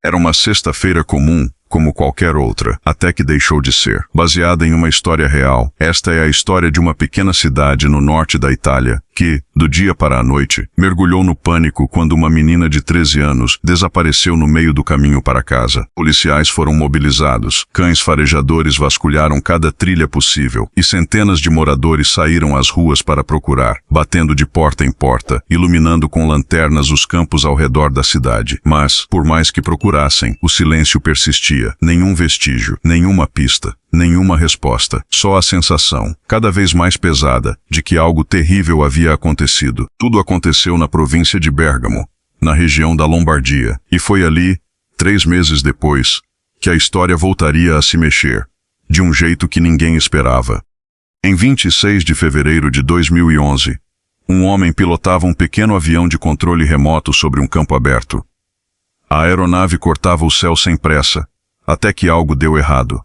Era uma sexta-feira comum, como qualquer outra, até que deixou de ser. Baseada em uma história real, esta é a história de uma pequena cidade no norte da Itália, que, do dia para a noite, mergulhou no pânico quando uma menina de 13 anos desapareceu no meio do caminho para casa. Policiais foram mobilizados, cães farejadores vasculharam cada trilha possível, e centenas de moradores saíram às ruas para procurar, batendo de porta em porta, iluminando com lanternas os campos ao redor da cidade. Mas, por mais que procurassem, o silêncio persistia. Nenhum vestígio, nenhuma pista, nenhuma resposta, só a sensação, cada vez mais pesada, de que algo terrível havia acontecido. Tudo aconteceu na província de Bérgamo, na região da Lombardia, e foi ali, 3 meses depois, que a história voltaria a se mexer, de um jeito que ninguém esperava. Em 26 de fevereiro de 2011, um homem pilotava um pequeno avião de controle remoto sobre um campo aberto. A aeronave cortava o céu sem pressa, até que algo deu errado.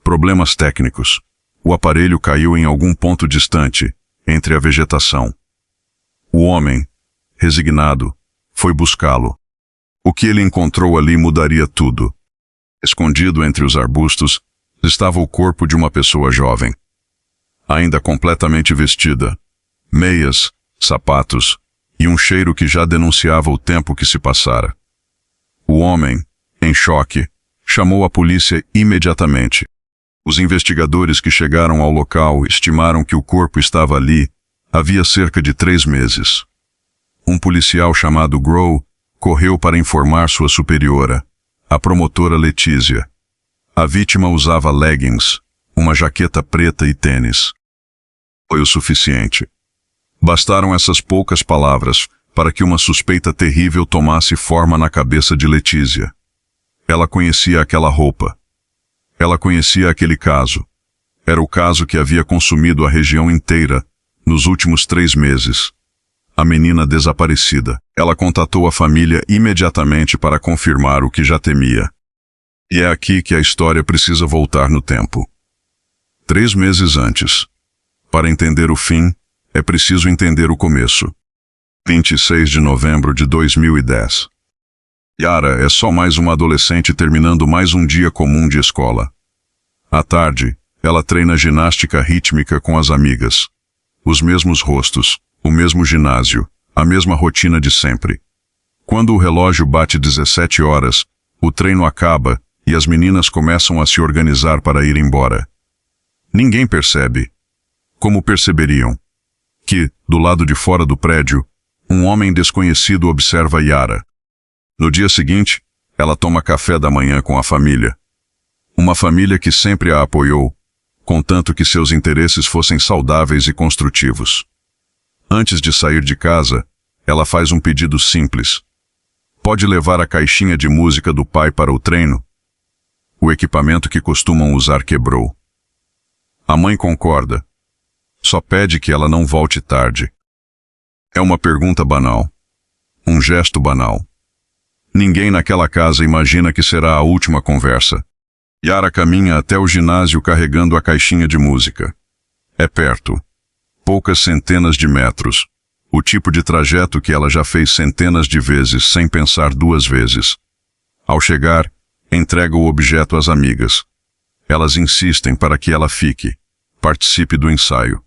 Problemas técnicos. O aparelho caiu em algum ponto distante, entre a vegetação. O homem, resignado, foi buscá-lo. O que ele encontrou ali mudaria tudo. Escondido entre os arbustos, estava o corpo de uma pessoa jovem. Ainda completamente vestida, meias, sapatos e um cheiro que já denunciava o tempo que se passara. O homem, em choque, chamou a polícia imediatamente. Os investigadores que chegaram ao local estimaram que o corpo estava ali havia cerca de 3 meses. Um policial chamado Grow correu para informar sua superiora, a promotora Letícia. A vítima usava leggings, uma jaqueta preta e tênis. Foi o suficiente. Bastaram essas poucas palavras para que uma suspeita terrível tomasse forma na cabeça de Letícia. Ela conhecia aquela roupa. Ela conhecia aquele caso. Era o caso que havia consumido a região inteira nos últimos 3 meses. A menina desaparecida. Ela contatou a família imediatamente para confirmar o que já temia. E é aqui que a história precisa voltar no tempo. 3 meses antes. Para entender o fim, é preciso entender o começo. 26 de novembro de 2010. Yara é só mais uma adolescente terminando mais um dia comum de escola. À tarde, ela treina ginástica rítmica com as amigas. Os mesmos rostos, o mesmo ginásio, a mesma rotina de sempre. Quando o relógio bate 17 horas, o treino acaba e as meninas começam a se organizar para ir embora. Ninguém percebe. Como perceberiam? Que, do lado de fora do prédio, um homem desconhecido observa Yara. No dia seguinte, ela toma café da manhã com a família. Uma família que sempre a apoiou, contanto que seus interesses fossem saudáveis e construtivos. Antes de sair de casa, ela faz um pedido simples. Pode levar a caixinha de música do pai para o treino? O equipamento que costumam usar quebrou. A mãe concorda. Só pede que ela não volte tarde. É uma pergunta banal. Um gesto banal. Ninguém naquela casa imagina que será a última conversa. Yara caminha até o ginásio carregando a caixinha de música. É perto. Poucas centenas de metros. O tipo de trajeto que ela já fez centenas de vezes sem pensar 2 vezes. Ao chegar, entrega o objeto às amigas. Elas insistem para que ela fique, participe do ensaio.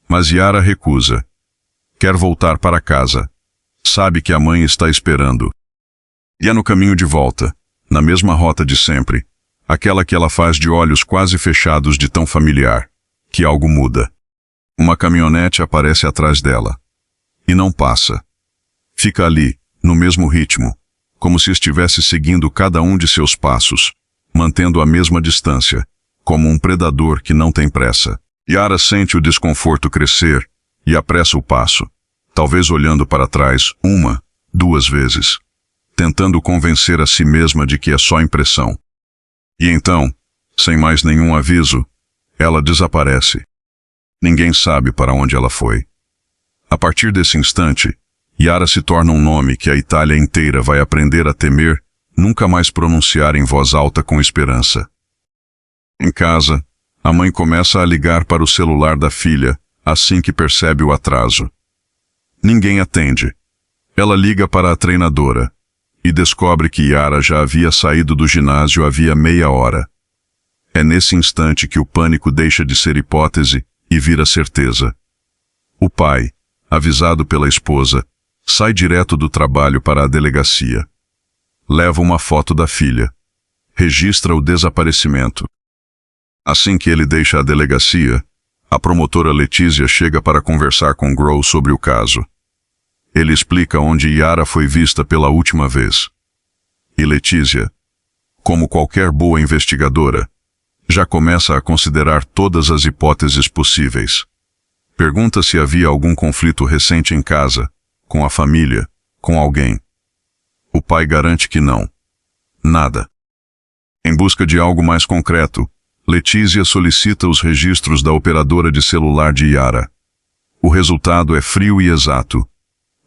Mas Yara recusa. Quer voltar para casa. Sabe que a mãe está esperando. E é no caminho de volta, na mesma rota de sempre, aquela que ela faz de olhos quase fechados de tão familiar, que algo muda. Uma caminhonete aparece atrás dela. E não passa. Fica ali, no mesmo ritmo, como se estivesse seguindo cada um de seus passos, mantendo a mesma distância, como um predador que não tem pressa. Yara sente o desconforto crescer e apressa o passo, talvez olhando para trás 1, 2 vezes, tentando convencer a si mesma de que é só impressão. E então, sem mais nenhum aviso, ela desaparece. Ninguém sabe para onde ela foi. A partir desse instante, Yara se torna um nome que a Itália inteira vai aprender a temer, nunca mais pronunciar em voz alta com esperança. Em casa, a mãe começa a ligar para o celular da filha, assim que percebe o atraso. Ninguém atende. Ela liga para a treinadora. e descobre que Yara já havia saído do ginásio havia meia hora. É nesse instante que o pânico deixa de ser hipótese e vira certeza. O pai, avisado pela esposa, sai direto do trabalho para a delegacia. Leva uma foto da filha. Registra o desaparecimento. Assim que ele deixa a delegacia, a promotora Letícia chega para conversar com Grohl sobre o caso. Ele explica onde Yara foi vista pela última vez. E Letícia, como qualquer boa investigadora, já começa a considerar todas as hipóteses possíveis. Pergunta se havia algum conflito recente em casa, com a família, com alguém. O pai garante que não. Nada. Em busca de algo mais concreto, Letícia solicita os registros da operadora de celular de Yara. O resultado é frio e exato.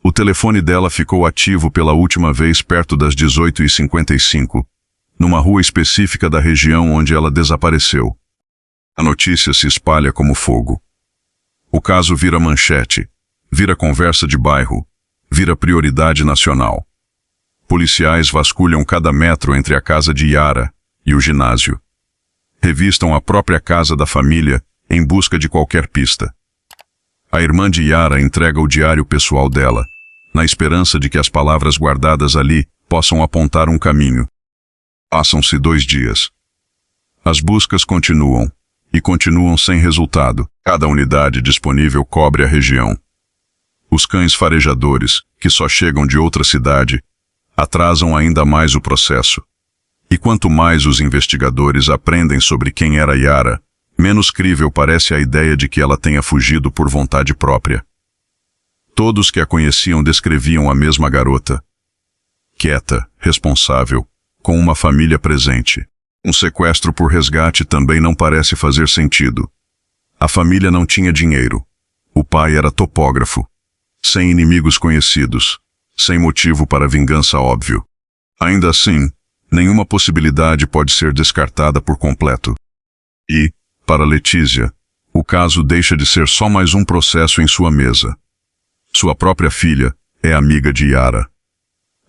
O telefone dela ficou ativo pela última vez perto das 18h55, numa rua específica da região onde ela desapareceu. A notícia se espalha como fogo. O caso vira manchete, vira conversa de bairro, vira prioridade nacional. Policiais vasculham cada metro entre a casa de Yara e o ginásio. Revistam a própria casa da família em busca de qualquer pista. A irmã de Yara entrega o diário pessoal dela, na esperança de que as palavras guardadas ali possam apontar um caminho. Passam-se 2 dias. As buscas continuam, e continuam sem resultado. Cada unidade disponível cobre a região. Os cães farejadores, que só chegam de outra cidade, atrasam ainda mais o processo. E quanto mais os investigadores aprendem sobre quem era Yara, menos crível parece a ideia de que ela tenha fugido por vontade própria. Todos que a conheciam descreviam a mesma garota. Quieta, responsável, com uma família presente. Um sequestro por resgate também não parece fazer sentido. A família não tinha dinheiro. O pai era topógrafo. Sem inimigos conhecidos. Sem motivo para vingança óbvio. Ainda assim, nenhuma possibilidade pode ser descartada por completo. E, para Letícia, o caso deixa de ser só mais um processo em sua mesa. Sua própria filha é amiga de Yara.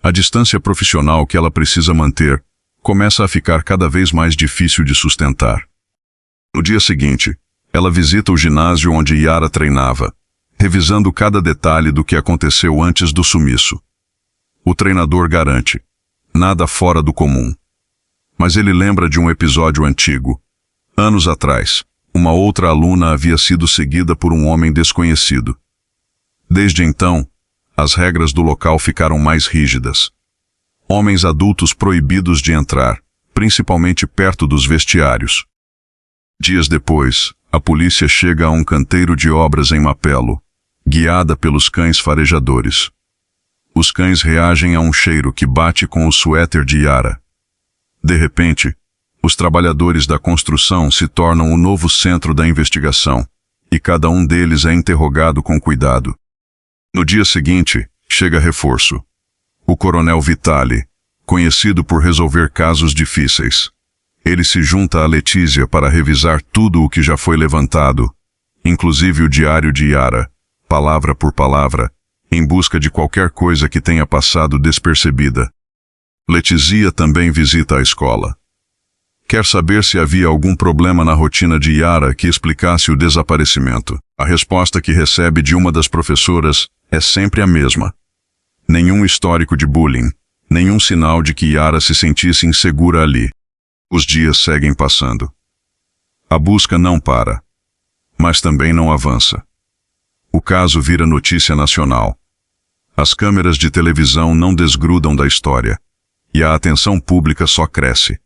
A distância profissional que ela precisa manter começa a ficar cada vez mais difícil de sustentar. No dia seguinte, ela visita o ginásio onde Yara treinava, revisando cada detalhe do que aconteceu antes do sumiço. O treinador garante: nada fora do comum. Mas ele lembra de um episódio antigo. Anos atrás, uma outra aluna havia sido seguida por um homem desconhecido. Desde então, as regras do local ficaram mais rígidas. Homens adultos proibidos de entrar, principalmente perto dos vestiários. Dias depois, a polícia chega a um canteiro de obras em Mapelo, guiada pelos cães farejadores. Os cães reagem a um cheiro que bate com o suéter de Yara. De repente, os trabalhadores da construção se tornam o novo centro da investigação, e cada um deles é interrogado com cuidado. No dia seguinte, chega reforço. O coronel Vitali, conhecido por resolver casos difíceis. Ele se junta a Letícia para revisar tudo o que já foi levantado, inclusive o diário de Yara, palavra por palavra, em busca de qualquer coisa que tenha passado despercebida. Letícia também visita a escola. Quer saber se havia algum problema na rotina de Yara que explicasse o desaparecimento. A resposta que recebe de uma das professoras é sempre a mesma. Nenhum histórico de bullying, nenhum sinal de que Yara se sentisse insegura ali. Os dias seguem passando. A busca não para, mas também não avança. O caso vira notícia nacional. As câmeras de televisão não desgrudam da história, e a atenção pública só cresce.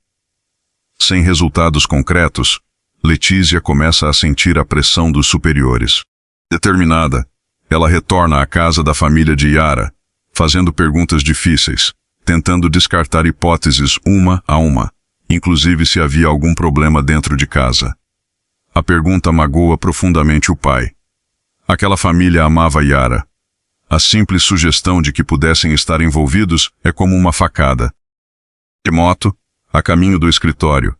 Sem resultados concretos, Letícia começa a sentir a pressão dos superiores. Determinada, ela retorna à casa da família de Yara, fazendo perguntas difíceis, tentando descartar hipóteses uma a uma, inclusive se havia algum problema dentro de casa. A pergunta magoa profundamente o pai. Aquela família amava Yara. A simples sugestão de que pudessem estar envolvidos é como uma facada. De moto, a caminho do escritório,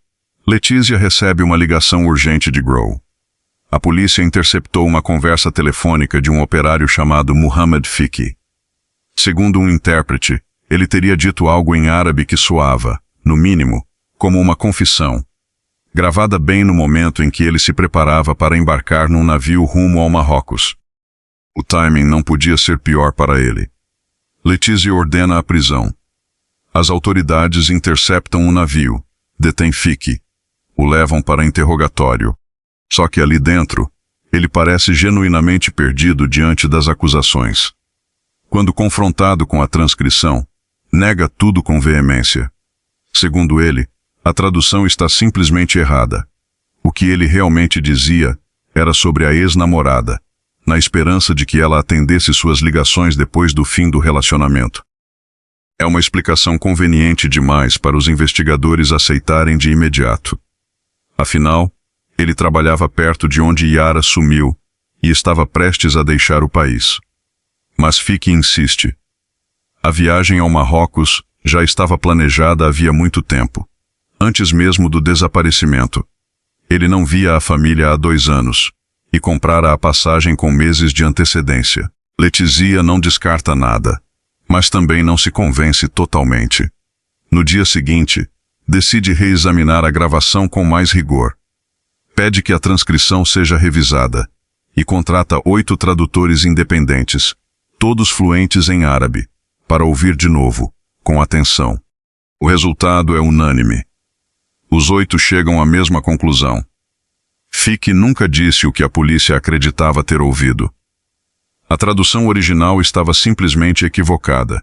Letícia recebe uma ligação urgente de Grohl. A polícia interceptou uma conversa telefônica de um operário chamado Muhammad Fiki. Segundo um intérprete, Ele teria dito algo em árabe que soava, no mínimo, como uma confissão, gravada bem no momento em que ele se preparava para embarcar num navio rumo ao Marrocos. O timing não podia ser pior para ele. Letícia ordena a prisão. As autoridades interceptam o navio, detêm Fique, o levam para interrogatório. Só que ali dentro, ele parece genuinamente perdido diante das acusações. Quando confrontado com a transcrição, nega tudo com veemência. Segundo ele, a tradução está simplesmente errada. O que ele realmente dizia era sobre a ex-namorada, na esperança de que ela atendesse suas ligações depois do fim do relacionamento. É uma explicação conveniente demais para os investigadores aceitarem de imediato. Afinal, ele trabalhava perto de onde Yara sumiu e estava prestes a deixar o país. Mas Fique insiste. A viagem ao Marrocos já estava planejada havia muito tempo, antes mesmo do desaparecimento. Ele não via a família há 2 anos e comprara a passagem com meses de antecedência. Letícia não descarta nada, mas também não se convence totalmente. No dia seguinte, decide reexaminar a gravação com mais rigor. Pede que a transcrição seja revisada e contrata 8 tradutores independentes, todos fluentes em árabe, para ouvir de novo, com atenção. O resultado é unânime. Os 8 chegam à mesma conclusão. Fique nunca disse o que a polícia acreditava ter ouvido. A tradução original estava simplesmente equivocada.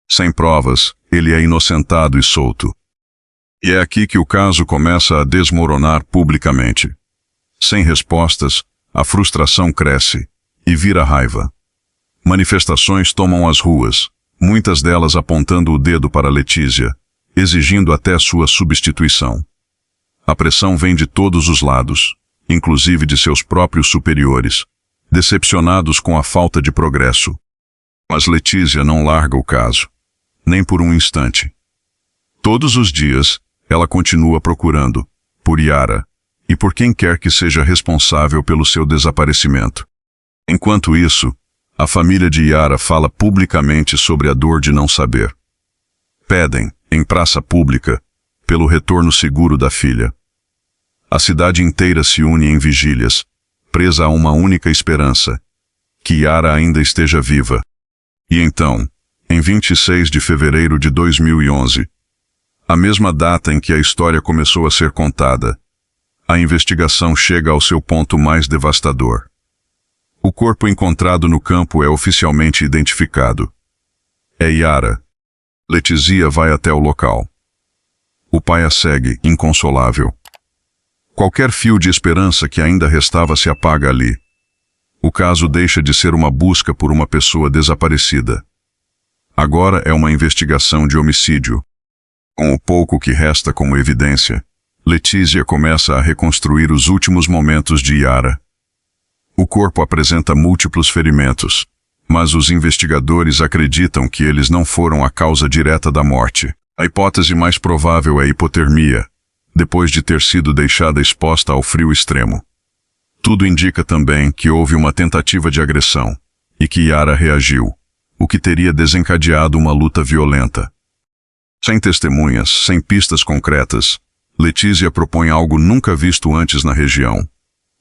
Sem provas, ele é inocentado e solto. E é aqui que o caso começa a desmoronar publicamente. Sem respostas, a frustração cresce e vira raiva. Manifestações tomam as ruas, muitas delas apontando o dedo para Letícia, exigindo até sua substituição. A pressão vem de todos os lados, inclusive de seus próprios superiores, decepcionados com a falta de progresso. Mas Letícia não larga o caso, nem por um instante. Todos os dias, ela continua procurando, por Yara, e por quem quer que seja responsável pelo seu desaparecimento. Enquanto isso, a família de Yara fala publicamente sobre a dor de não saber. Pedem, em praça pública, pelo retorno seguro da filha. A cidade inteira se une em vigílias, presa a uma única esperança, que Yara ainda esteja viva. E então, em 26 de fevereiro de 2011, a mesma data em que a história começou a ser contada, a investigação chega ao seu ponto mais devastador. O corpo encontrado no campo é oficialmente identificado. É Yara. Letícia vai até o local. O pai a segue, inconsolável. Qualquer fio de esperança que ainda restava se apaga ali. O caso deixa de ser uma busca por uma pessoa desaparecida. Agora é uma investigação de homicídio. Com o pouco que resta como evidência, Letícia começa a reconstruir os últimos momentos de Yara. O corpo apresenta múltiplos ferimentos, mas os investigadores acreditam que eles não foram a causa direta da morte. A hipótese mais provável é hipotermia, depois de ter sido deixada exposta ao frio extremo. Tudo indica também que houve uma tentativa de agressão, e que Yara reagiu, o que teria desencadeado uma luta violenta. Sem testemunhas, sem pistas concretas, Letícia propõe algo nunca visto antes na região: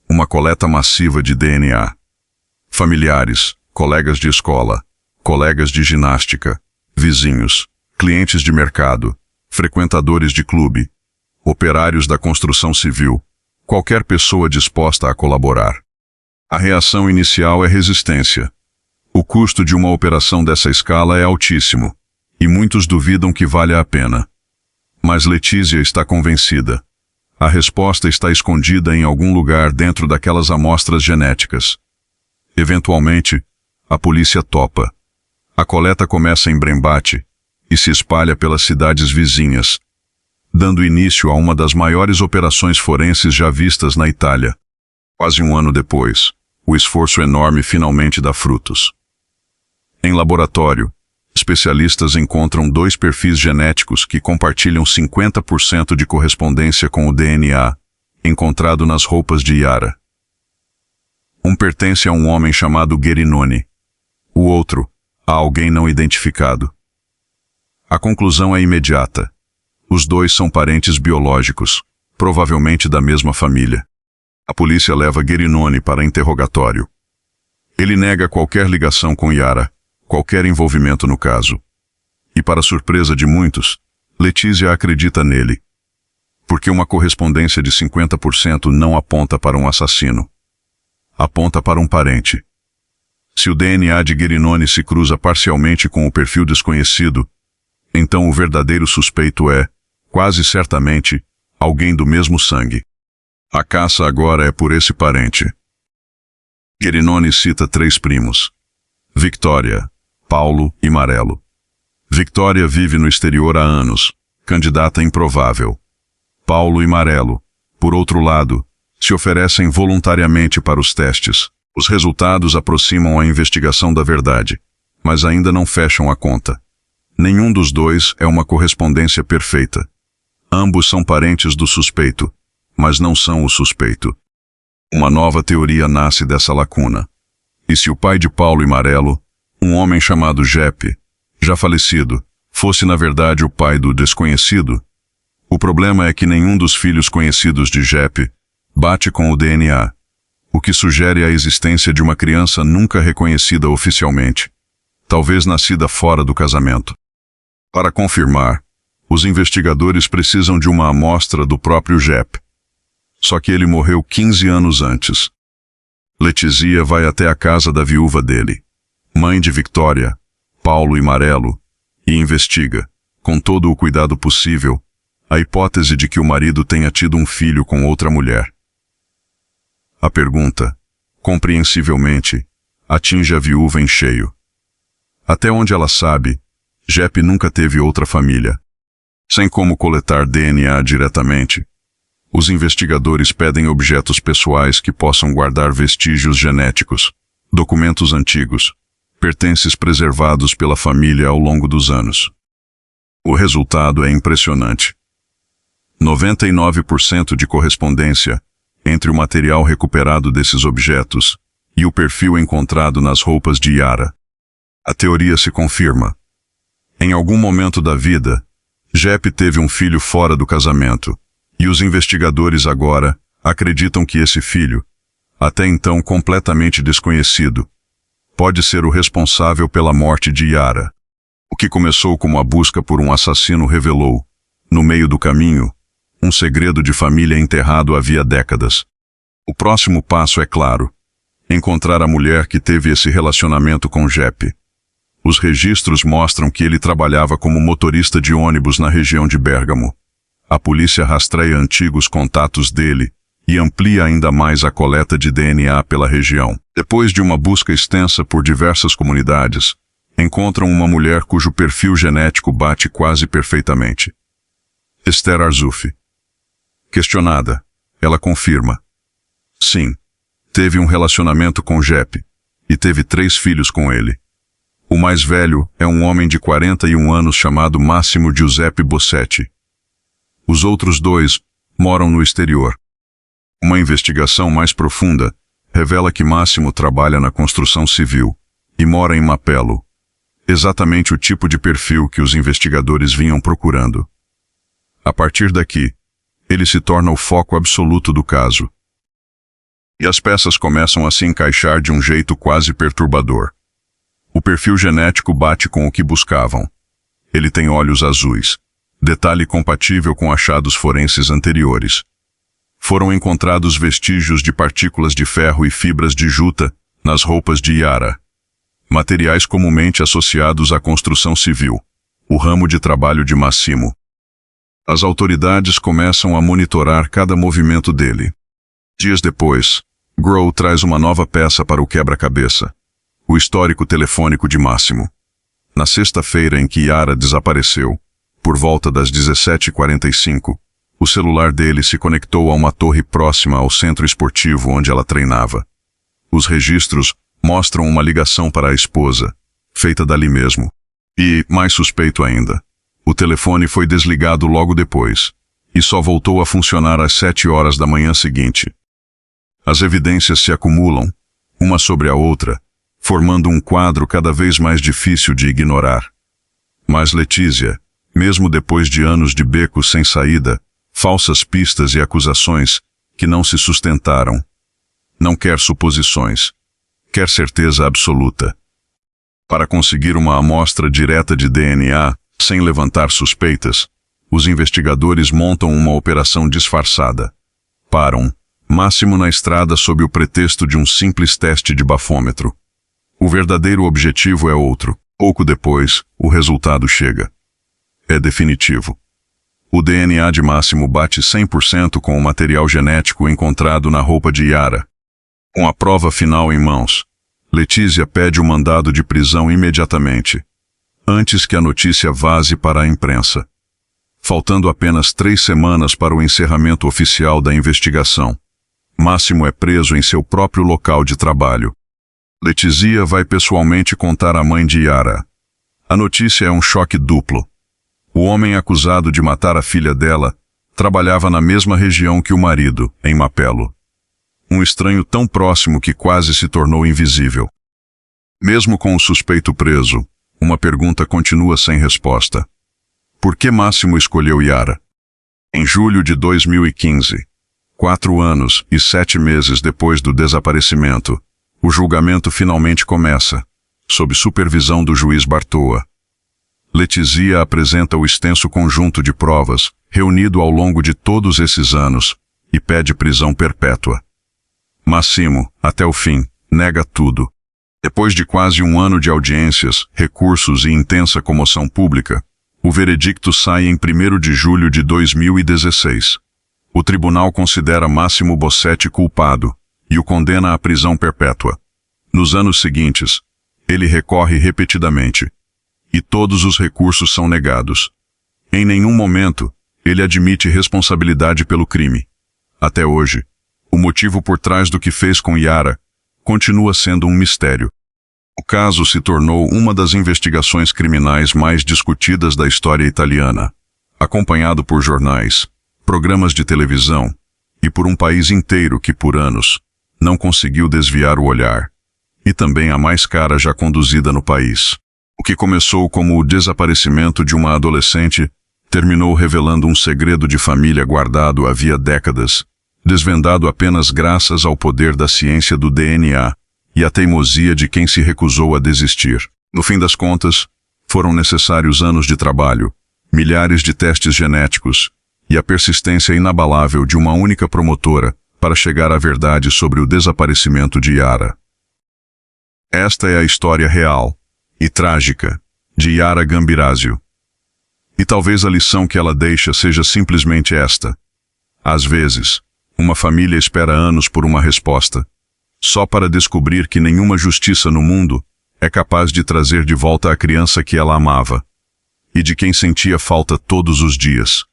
uma coleta massiva de DNA. Familiares, colegas de escola, colegas de ginástica, vizinhos, clientes de mercado, frequentadores de clube, operários da construção civil, qualquer pessoa disposta a colaborar. A reação inicial é resistência. O custo de uma operação dessa escala é altíssimo, e muitos duvidam que valha a pena. Mas Letícia está convencida. A resposta está escondida em algum lugar dentro daquelas amostras genéticas. Eventualmente, a polícia topa. A coleta começa em Brembate e se espalha pelas cidades vizinhas, dando início a uma das maiores operações forenses já vistas na Itália. Quase um ano depois, o esforço enorme finalmente dá frutos. Em laboratório, especialistas encontram 2 perfis genéticos que compartilham 50% de correspondência com o DNA encontrado nas roupas de Yara. Um pertence a um homem chamado Gerinoni. O outro, a alguém não identificado. A conclusão é imediata. Os dois são parentes biológicos, provavelmente da mesma família. A polícia leva Guerinoni para interrogatório. Ele nega qualquer ligação com Yara, qualquer envolvimento no caso. E para surpresa de muitos, Letícia acredita nele. Porque uma correspondência de 50% não aponta para um assassino. Aponta para um parente. Se o DNA de Guerinoni se cruza parcialmente com o perfil desconhecido, então o verdadeiro suspeito é, quase certamente, alguém do mesmo sangue. A caça agora é por esse parente. Guerinoni cita 3 primos: Victoria, Paulo e Marelo. Victoria vive no exterior há anos, candidata improvável. Paulo e Marelo, por outro lado, se oferecem voluntariamente para os testes. Os resultados aproximam a investigação da verdade, mas ainda não fecham a conta. Nenhum dos dois é uma correspondência perfeita. Ambos são parentes do suspeito, mas não são o suspeito. Uma nova teoria nasce dessa lacuna. E se o pai de Paulo e Marelo, um homem chamado Jeppe, já falecido, fosse na verdade o pai do desconhecido? O problema é que nenhum dos filhos conhecidos de Jeppe bate com o DNA, o que sugere a existência de uma criança nunca reconhecida oficialmente, talvez nascida fora do casamento. Para confirmar, os investigadores precisam de uma amostra do próprio Jeppe. Só que ele morreu 15 anos antes. Letícia vai até a casa da viúva dele, mãe de Victoria, Paulo e Marelo, e investiga, com todo o cuidado possível, a hipótese de que o marido tenha tido um filho com outra mulher. A pergunta, compreensivelmente, atinge a viúva em cheio. Até onde ela sabe, Jeppe nunca teve outra família. Sem como coletar DNA diretamente, os investigadores pedem objetos pessoais que possam guardar vestígios genéticos, documentos antigos, pertences preservados pela família ao longo dos anos. O resultado é impressionante. 99% de correspondência entre o material recuperado desses objetos e o perfil encontrado nas roupas de Yara. A teoria se confirma. Em algum momento da vida, Jeppe teve um filho fora do casamento, e os investigadores agora acreditam que esse filho, até então completamente desconhecido, pode ser o responsável pela morte de Yara. O que começou como a busca por um assassino revelou, no meio do caminho, um segredo de família enterrado havia décadas. O próximo passo é claro: encontrar a mulher que teve esse relacionamento com Jeppe. Os registros mostram que ele trabalhava como motorista de ônibus na região de Bérgamo. A polícia rastreia antigos contatos dele e amplia ainda mais a coleta de DNA pela região. Depois de uma busca extensa por diversas comunidades, encontram uma mulher cujo perfil genético bate quase perfeitamente. Esther Arzouf. Questionada, ela confirma: sim, teve um relacionamento com Jeppe e teve 3 filhos com ele. O mais velho é um homem de 41 anos chamado Massimo Giuseppe Bossetti. Os outros 2 moram no exterior. Uma investigação mais profunda revela que Massimo trabalha na construção civil e mora em Mapello, exatamente o tipo de perfil que os investigadores vinham procurando. A partir daqui, ele se torna o foco absoluto do caso. E as peças começam a se encaixar de um jeito quase perturbador. O perfil genético bate com o que buscavam. Ele tem olhos azuis, detalhe compatível com achados forenses anteriores. Foram encontrados vestígios de partículas de ferro e fibras de juta nas roupas de Yara, materiais comumente associados à construção civil, o ramo de trabalho de Massimo. As autoridades começam a monitorar cada movimento dele. Dias depois, Grow traz uma nova peça para o quebra-cabeça: o histórico telefônico de Massimo. Na sexta-feira em que Yara desapareceu, por volta das 17h45, o celular dele se conectou a uma torre próxima ao centro esportivo onde ela treinava. Os registros mostram uma ligação para a esposa, feita dali mesmo. E, mais suspeito ainda, o telefone foi desligado logo depois, e só voltou a funcionar às 7 horas da manhã seguinte. As evidências se acumulam, uma sobre a outra, formando um quadro cada vez mais difícil de ignorar. Mas Letícia, mesmo depois de anos de becos sem saída, falsas pistas e acusações que não se sustentaram. Não quer suposições. Quer certeza absoluta. Para conseguir uma amostra direta de DNA, sem levantar suspeitas, os investigadores montam uma operação disfarçada. Param, Máximo na estrada sob o pretexto de um simples teste de bafômetro. O verdadeiro objetivo é outro. Pouco depois, o resultado chega. É definitivo. O DNA de Máximo bate 100% com o material genético encontrado na roupa de Yara. Com a prova final em mãos, Letícia pede o mandado de prisão imediatamente, antes que a notícia vaze para a imprensa. Faltando apenas 3 semanas para o encerramento oficial da investigação, Máximo é preso em seu próprio local de trabalho. Letícia vai pessoalmente contar à mãe de Yara. A notícia é um choque duplo. O homem acusado de matar a filha dela trabalhava na mesma região que o marido, em Mapelo. Um estranho tão próximo que quase se tornou invisível. Mesmo com o suspeito preso, uma pergunta continua sem resposta. Por que Máximo escolheu Yara? Em julho de 2015, 4 anos e 7 meses depois do desaparecimento, o julgamento finalmente começa, sob supervisão do juiz Bartoa. Letícia apresenta o extenso conjunto de provas, reunido ao longo de todos esses anos, e pede prisão perpétua. Máximo, até o fim, nega tudo. Depois de quase um ano de audiências, recursos e intensa comoção pública, o veredicto sai em 1º de julho de 2016. O tribunal considera Máximo Bossetti culpado e o condena à prisão perpétua. Nos anos seguintes, ele recorre repetidamente, e todos os recursos são negados. Em nenhum momento, ele admite responsabilidade pelo crime. Até hoje, o motivo por trás do que fez com Yara continua sendo um mistério. O caso se tornou uma das investigações criminais mais discutidas da história italiana, acompanhado por jornais, programas de televisão e por um país inteiro que, por anos, não conseguiu desviar o olhar, e também a mais cara já conduzida no país. O que começou como o desaparecimento de uma adolescente terminou revelando um segredo de família guardado havia décadas, desvendado apenas graças ao poder da ciência do DNA e à teimosia de quem se recusou a desistir. No fim das contas, foram necessários anos de trabalho, milhares de testes genéticos e a persistência inabalável de uma única promotora para chegar à verdade sobre o desaparecimento de Yara. Esta é a história real e trágica de Yara Gambirasio. E talvez a lição que ela deixa seja simplesmente esta. Às vezes, uma família espera anos por uma resposta, só para descobrir que nenhuma justiça no mundo é capaz de trazer de volta a criança que ela amava e de quem sentia falta todos os dias.